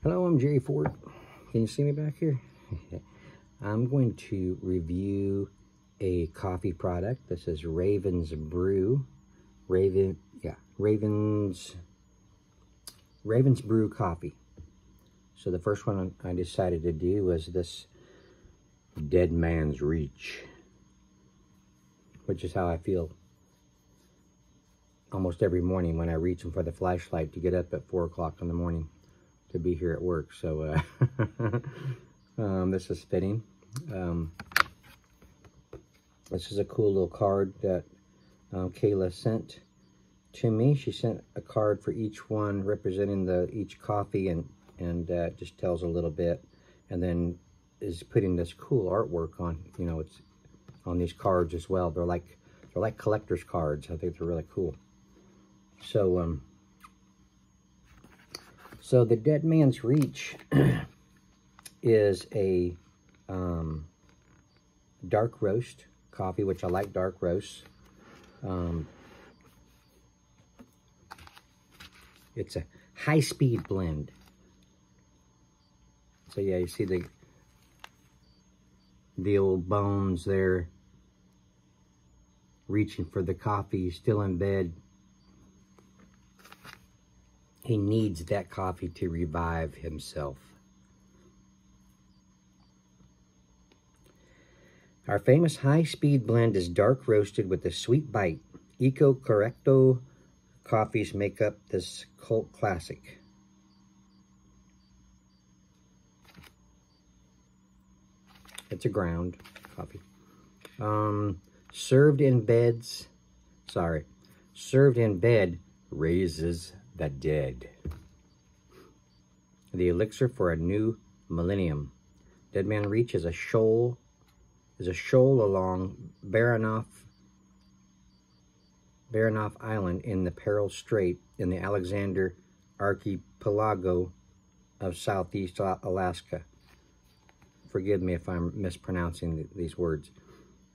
Hello, I'm Jerry Ford. Can you see me back here? I'm going to review a coffee product. This is Raven's Brew. Raven's Brew coffee. So the first one I decided to do was this Deadman's Reach, which is how I feel almost every morning when I reach for the flashlight to get up at 4 o'clock in the morning to be here at work. So this is fitting. This is a cool little card that Kayla sent to me. She sent a card for each one representing each coffee, and just tells a little bit, and then is putting this cool artwork on. You know, it's on these cards as well. They're like collector's cards. I think they're really cool. So so the Deadman's Reach is a dark roast coffee, which I like dark roasts. It's a high-speed blend. So yeah, you see the old bones there reaching for the coffee. He's still in bed. He needs that coffee to revive himself. Our famous high-speed blend is dark roasted with a sweet bite. Eco Correcto coffees make up this cult classic. It's a ground coffee. Served in bed raises the dead. The elixir for a new millennium. Deadman Reach is a shoal along Baranof Island in the Peril Strait in the Alexander Archipelago of Southeast Alaska. Forgive me if I'm mispronouncing these words.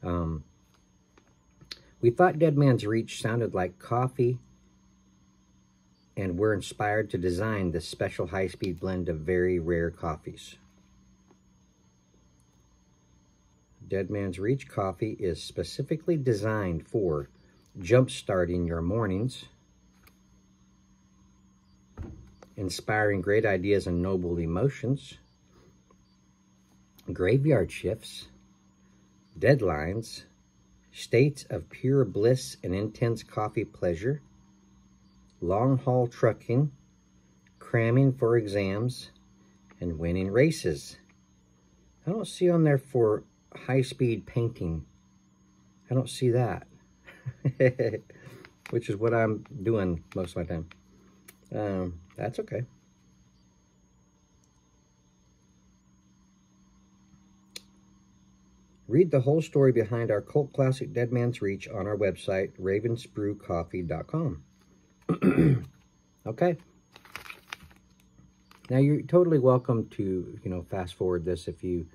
We thought Deadman's Reach sounded like coffee, and we're inspired to design this special high-speed blend of very rare coffees. Deadman's Reach coffee is specifically designed for jump-starting your mornings, inspiring great ideas and noble emotions, graveyard shifts, deadlines, states of pure bliss and intense coffee pleasure, long-haul trucking, cramming for exams, and winning races. I don't see on there for high-speed painting. I don't see that. Which is what I'm doing most of my time. That's okay. Read the whole story behind our cult classic Deadman's Reach on our website, ravensbrewcoffee.com. Okay. Now, you're totally welcome to, fast forward this if you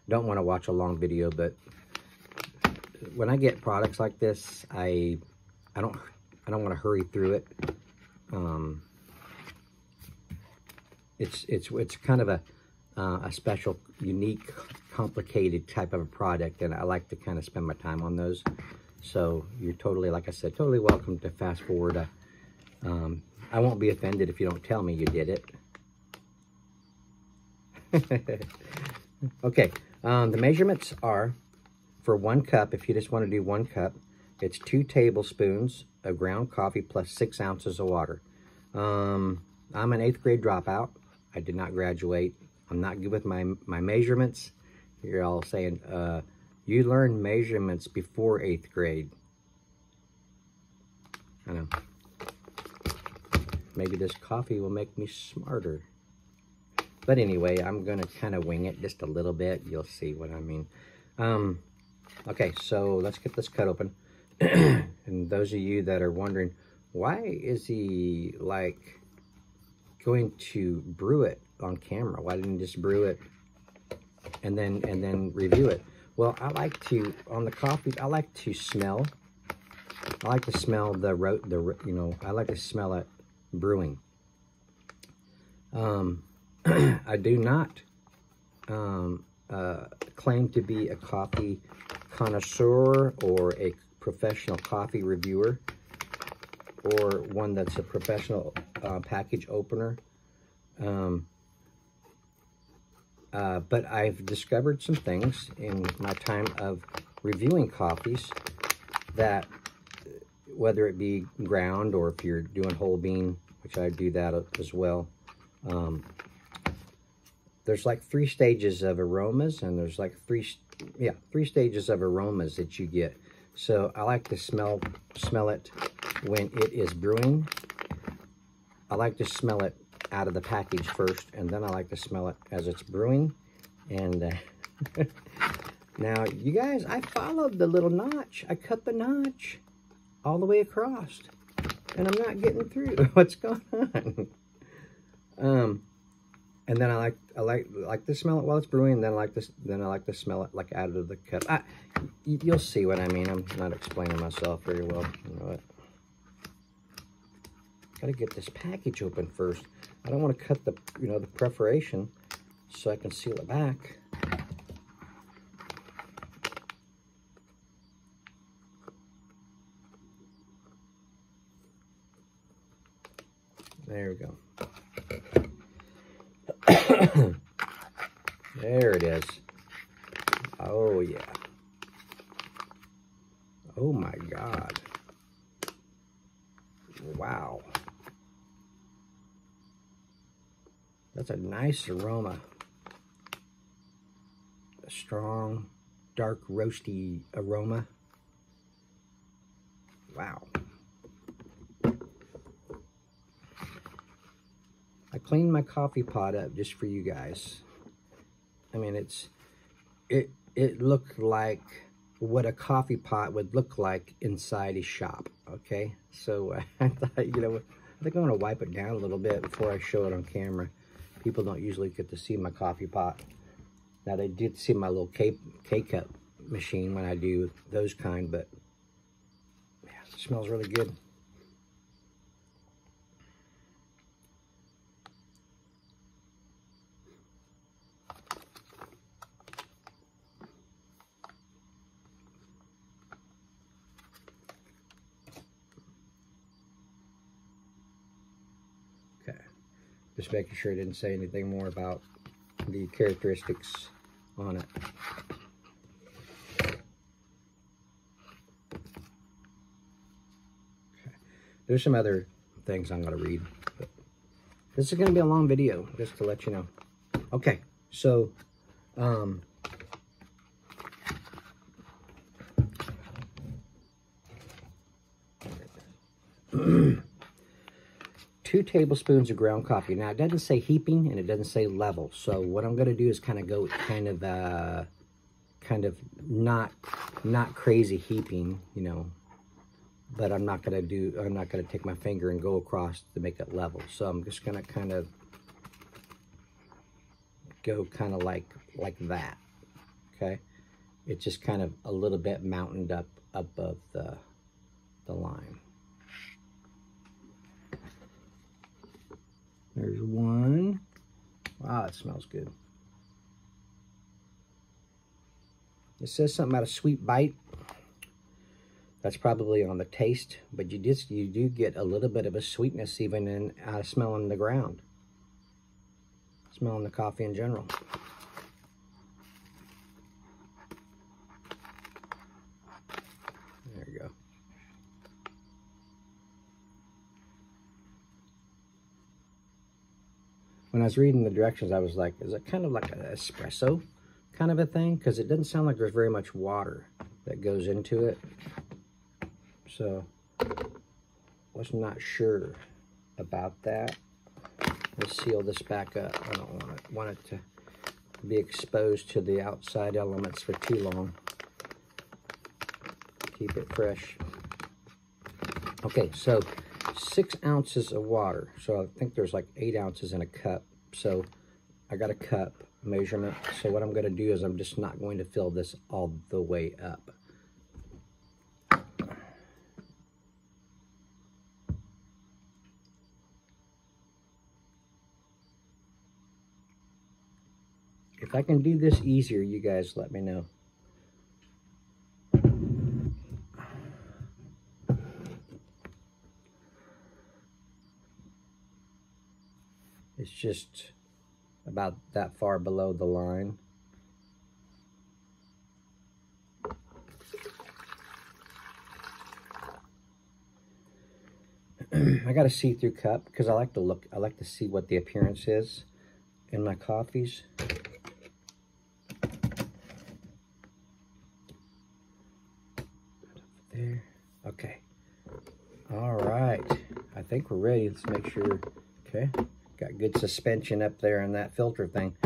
don't want to watch a long video, but when I get products like this, I don't want to hurry through it. It's kind of a special, unique, complicated type of a product, and I like to kind of spend my time on those. So you're totally, like I said, totally welcome to fast forward. I won't be offended if you don't tell me you did it. Okay, the measurements are for 1 cup. If you just want to do 1 cup, it's 2 tablespoons of ground coffee plus 6 ounces of water. I'm an 8th grade dropout. I did not graduate. I'm not good with my measurements. You're all saying, you learned measurements before 8th grade. I know. Maybe this coffee will make me smarter. But anyway, I'm going to kind of wing it just a little bit. You'll see what I mean. Okay, so let's get this cut open. And those of you that are wondering, why is he, like, going to brew it on camera? Why didn't he just brew it and then review it? Well, I like to, on the coffee, I like to smell. I like to smell I like to smell it brewing. I do not claim to be a coffee connoisseur or a professional coffee reviewer or one that's a professional package opener. But I've discovered some things in my time of reviewing coffees that, whether it be ground or if you're doing whole bean, which I do that as well, there's like 3 stages of aromas, and there's like 3 stages of aromas that you get. So I like to smell it when it is brewing. I like to smell it out of the package first, and then I like to smell it as it's brewing. And now, you guys, I followed the little notch. I cut the notch all the way across, and I'm not getting through. What's going on? And then I like to smell it while it's brewing, and then I like to smell it like out of the cup. You'll see what I mean. I'm not explaining myself very well. You know what? Got to get this package open first. I don't want to cut the the perforation so I can seal it back. There we go. There it is. Oh yeah. Oh my God. Wow. That's a nice aroma. A strong, dark, roasty aroma. Wow. I cleaned my coffee pot up just for you guys. I mean, it looked like what a coffee pot would look like inside a shop, okay? So I thought, I think I'm going to wipe it down a little bit before I show it on camera. People don't usually get to see my coffee pot. Now, they did see my little K-cup machine when I do those kind, but yeah, it smells really good. Just making sure I didn't say anything more about the characteristics on it. Okay. There's some other things I'm going to read, but this is going to be a long video, just to let you know. Okay, so, 2 tablespoons of ground coffee. Now, it doesn't say heaping and it doesn't say level. So what I'm going to do is kind of go kind of not crazy heaping, but I'm not going to take my finger and go across to make it level. So I'm just going to kind of go kind of like that. Okay. It's just kind of a little bit mountained up above the line. There's one. Wow, it smells good. It says something about a sweet bite. That's probably on the taste, but you do get a little bit of a sweetness even in smelling the ground. Smelling the coffee in general. There you go. When I was reading the directions, I was like, is it kind of like an espresso kind of a thing? Because it doesn't sound like there's very much water that goes into it. So, was not sure about that. Let's seal this back up. I don't want it to be exposed to the outside elements for too long. Keep it fresh. Okay, so 6 ounces of water. So I think there's like 8 ounces in a cup. So I got a cup measurement. So what I'm going to do is I'm just not going to fill this all the way up. If I can do this easier, you guys let me know. It's just about that far below the line. I got a see-through cup because I like to see what the appearance is in my coffees. There. Okay. All right. I think we're ready. Let's make sure. Okay. Got good suspension up there in that filter thing.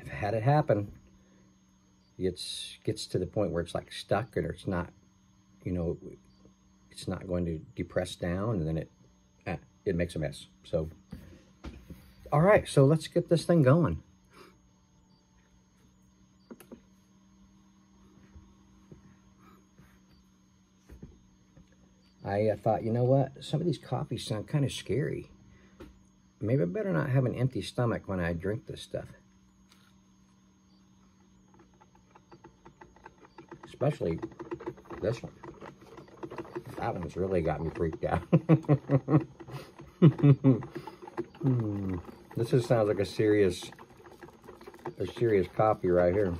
I've had it happen. It gets to the point where it's like stuck and it's not, you know, it's not going to depress down, and then it makes a mess. So, all right. So let's get this thing going. I thought, you know what? Some of these coffees sound kind of scary. Maybe I better not have an empty stomach when I drink this stuff. Especially this one. That one's really got me freaked out. This just sounds like a serious coffee right here.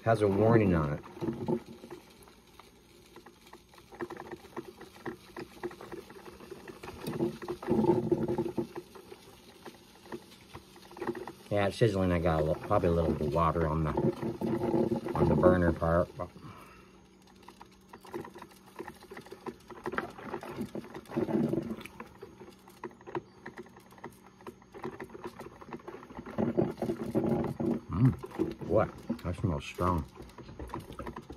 Has a warning on it. Yeah, it's sizzling. I got probably a little bit of water on the burner part. Boy, that smells strong.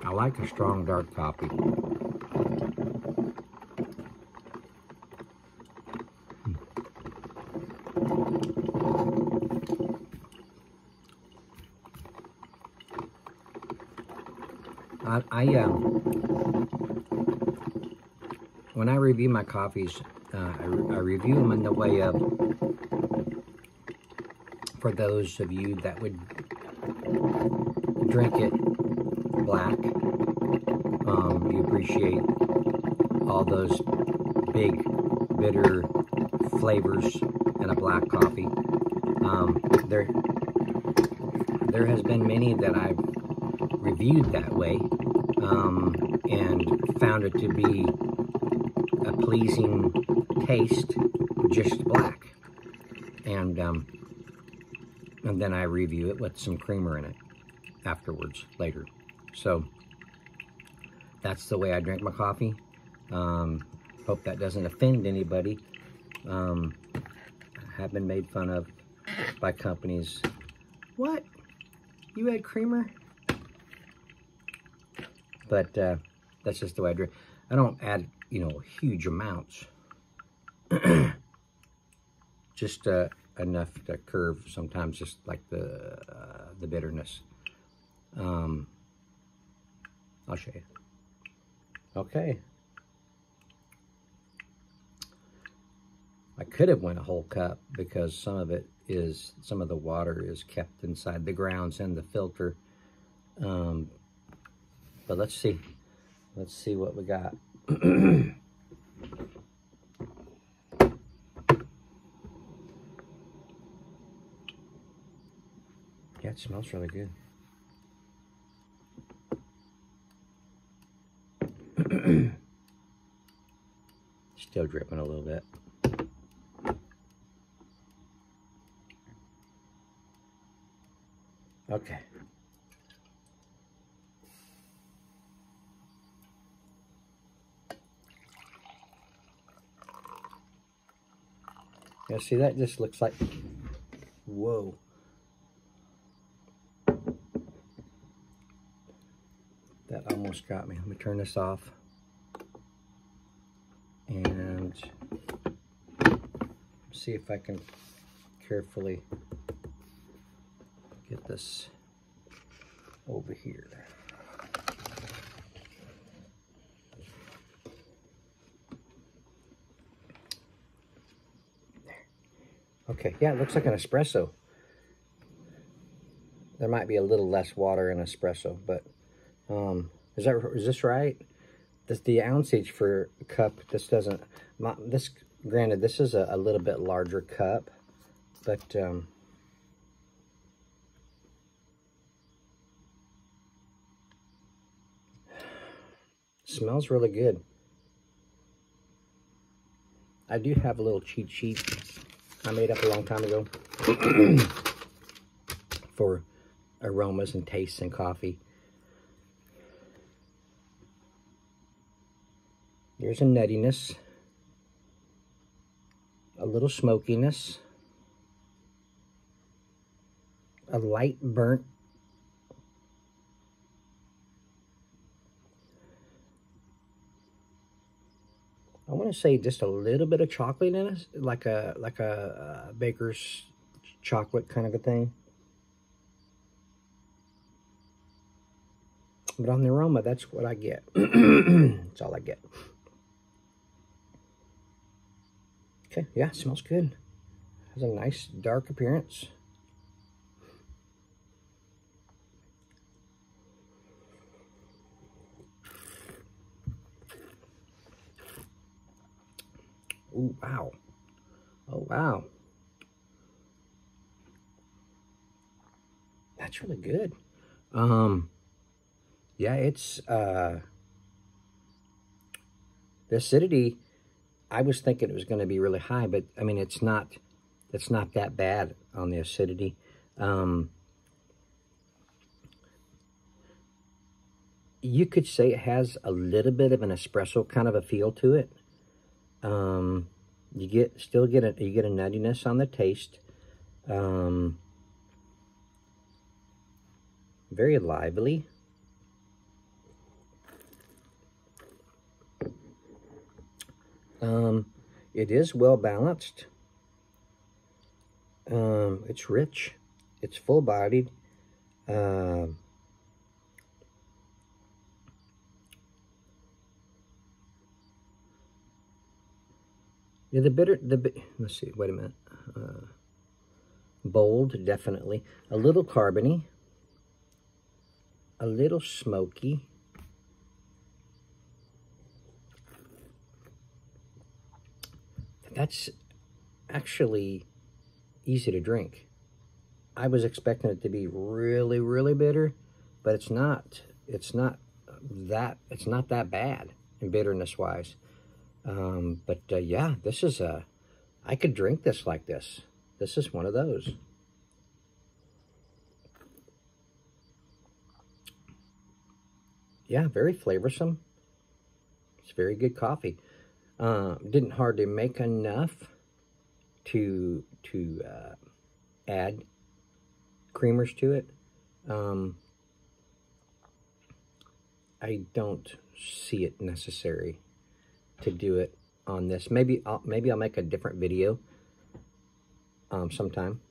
I like a strong dark coffee. When I review my coffees, I review them in the way of, for those of you that would drink it black, you appreciate all those big, bitter flavors in a black coffee. There has been many that I've reviewed that way, and found it to be a pleasing taste, just black. And then I review it with some creamer in it afterwards, later. So that's the way I drink my coffee. Hope that doesn't offend anybody. I have been made fun of by companies. What? You add creamer? But that's just the way I drink. I don't add, you know, huge amounts. Just enough to curve sometimes, just like the bitterness. I'll show you. Okay. I could have went a whole cup because some of the water is kept inside the grounds and the filter. But let's see what we got. Yeah, it smells really good. Still dripping a little bit. Okay. Yeah, see, that just looks like, whoa. That almost got me. Let me turn this off. And see if I can carefully get this over here. Okay, yeah, it looks like an espresso. There might be a little less water in espresso, but is this right? The ounceage for a cup, this doesn't, granted, this is a little bit larger cup, but smells really good. I do have a little cheat sheet I made up a long time ago for aromas and tastes in coffee. There's a nuttiness, a little smokiness, a light burnt. I want to say just a little bit of chocolate in it, like a baker's chocolate kind of a thing. But on the aroma, that's what I get. That's all I get. Okay, yeah, it smells good. Has a nice dark appearance. Ooh, wow. Oh, wow. That's really good. Yeah, it's, the acidity, I was thinking it was going to be really high, but, I mean, it's not that bad on the acidity. You could say it has a little bit of an espresso kind of a feel to it. You get a nuttiness on the taste. Very lively. It is well balanced. It's rich. It's full bodied. Yeah, let's see, wait a minute. Bold, definitely. A little carbony. A little smoky. That's actually easy to drink. I was expecting it to be really, really bitter, but it's not. It's not that bad in bitterness wise. Yeah, this is I could drink this like this. This is one of those. Yeah, very flavorsome. It's very good coffee. Didn't hardly make enough to add creamers to it. I don't see it necessary to do it on this. Maybe I'll make a different video sometime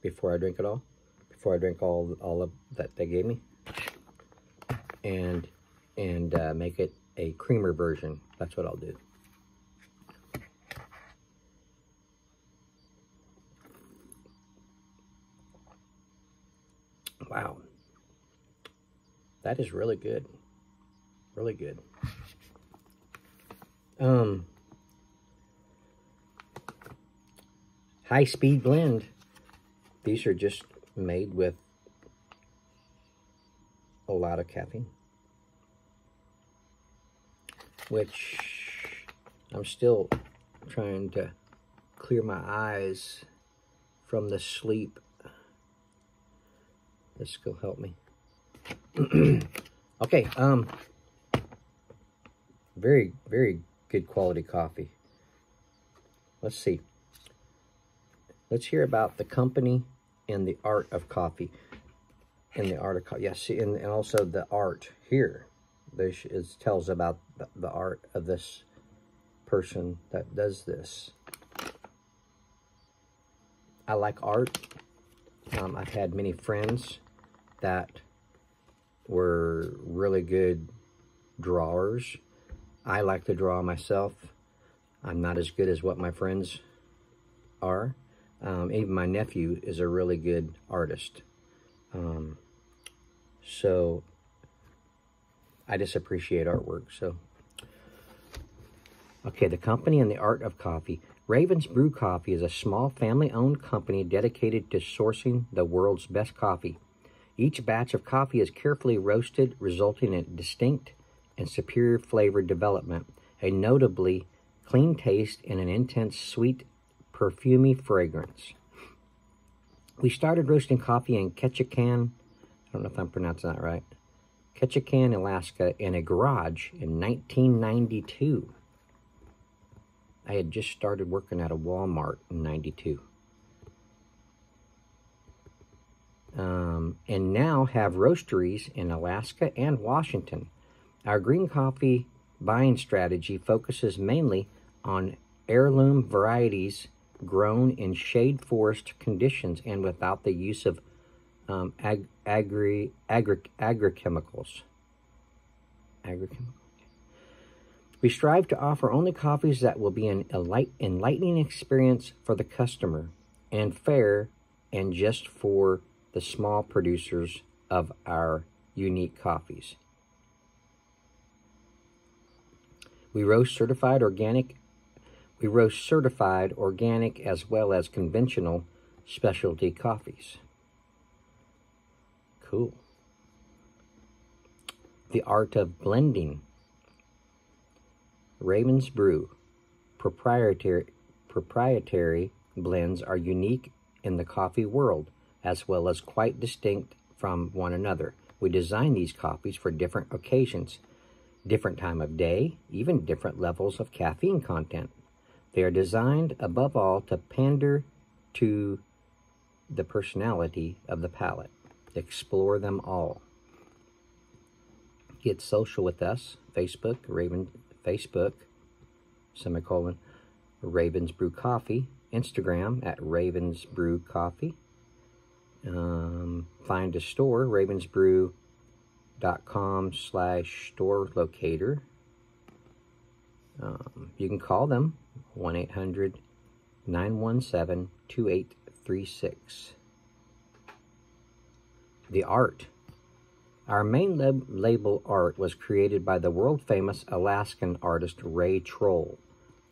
before I drink it all. Before I drink all of that they gave me, and make it a creamer version. That's what I'll do. Wow, that is really good. Really good. High-speed blend. These are just made with a lot of caffeine, which I'm still trying to clear my eyes from the sleep. This will help me. Okay, very, very good quality coffee. Let's see. Let's hear about the company and the art of coffee. And the art of coffee. Yes, yeah, and also the art here. It tells about the art of this person that does this. I like art. I've had many friends that were really good drawers. I like to draw myself. I'm not as good as what my friends are. Even my nephew is a really good artist. So I just appreciate artwork. So, okay, the company and the art of coffee. Raven's Brew Coffee is a small family-owned company dedicated to sourcing the world's best coffee. Each batch of coffee is carefully roasted, resulting in distinct and superior flavor development, a notably clean taste, and an intense, sweet, perfumey fragrance. We started roasting coffee in Ketchikan, I don't know if I'm pronouncing that right, Ketchikan, Alaska, in a garage in 1992. I had just started working at a Walmart in 92. And now have roasteries in Alaska and Washington. Our green coffee buying strategy focuses mainly on heirloom varieties grown in shade forest conditions and without the use of agrochemicals. We strive to offer only coffees that will be an enlightening experience for the customer and fair and just for the small producers of our unique coffees. We roast certified organic as well as conventional specialty coffees. Cool. The art of blending. Raven's Brew proprietary blends are unique in the coffee world, as well as quite distinct from one another. We design these coffees for different occasions, different time of day, even different levels of caffeine content. They are designed, above all, to pander to the personality of the palate. Explore them all. Get social with us. Facebook, Ravens Brew Coffee. Instagram at Ravens Brew Coffee. Find a store, ravensbrew.com/store locator. You can call them 1-800-917-2836. The art. Our main label art was created by the world-famous Alaskan artist Ray Troll.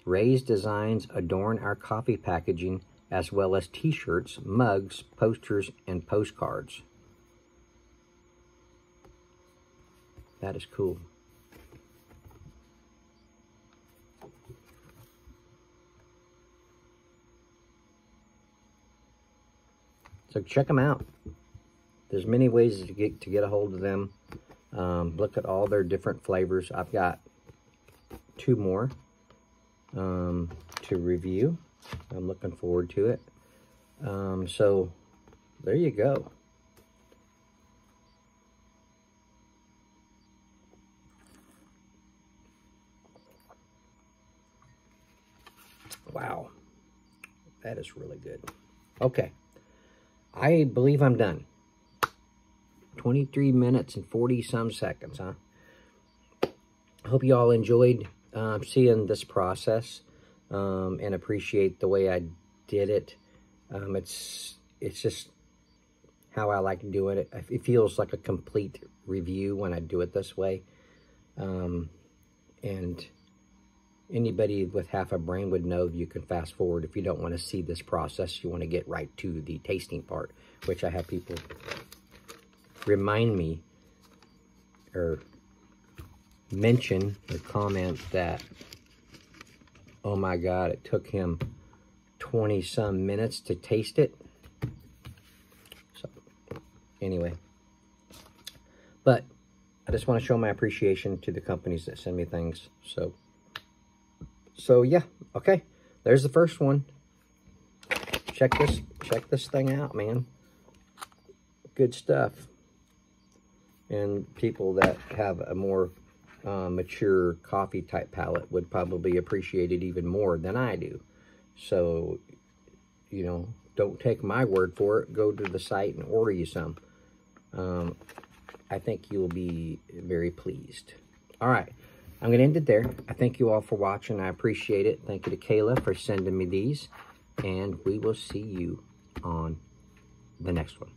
Ray's designs adorn our coffee packaging as well as t-shirts, mugs, posters, and postcards. That is cool. So check them out. There's many ways to get a hold of them. Look at all their different flavors. I've got 2 more to review. I'm looking forward to it. So there you go. Wow, that is really good. Okay, I believe I'm done. 23 minutes and 40-some seconds, huh? I hope you all enjoyed seeing this process and appreciate the way I did it. It's just how I like doing it. It feels like a complete review when I do it this way. And anybody with half a brain would know you can fast forward if you don't want to see this process. You want to get right to the tasting part, which I have people remind me or mention or comment that, oh my God, it took him 20-some minutes to taste it. So anyway, but I just want to show my appreciation to the companies that send me things. So yeah, okay, there's the first one. Check this thing out, man. Good stuff. And people that have a more mature coffee type palate would probably appreciate it even more than I do. So, you know, don't take my word for it. Go to the site and order you some. I think you'll be very pleased. All right, I'm going to end it there. I thank you all for watching. I appreciate it. Thank you to Kayla for sending me these. and we will see you on the next one.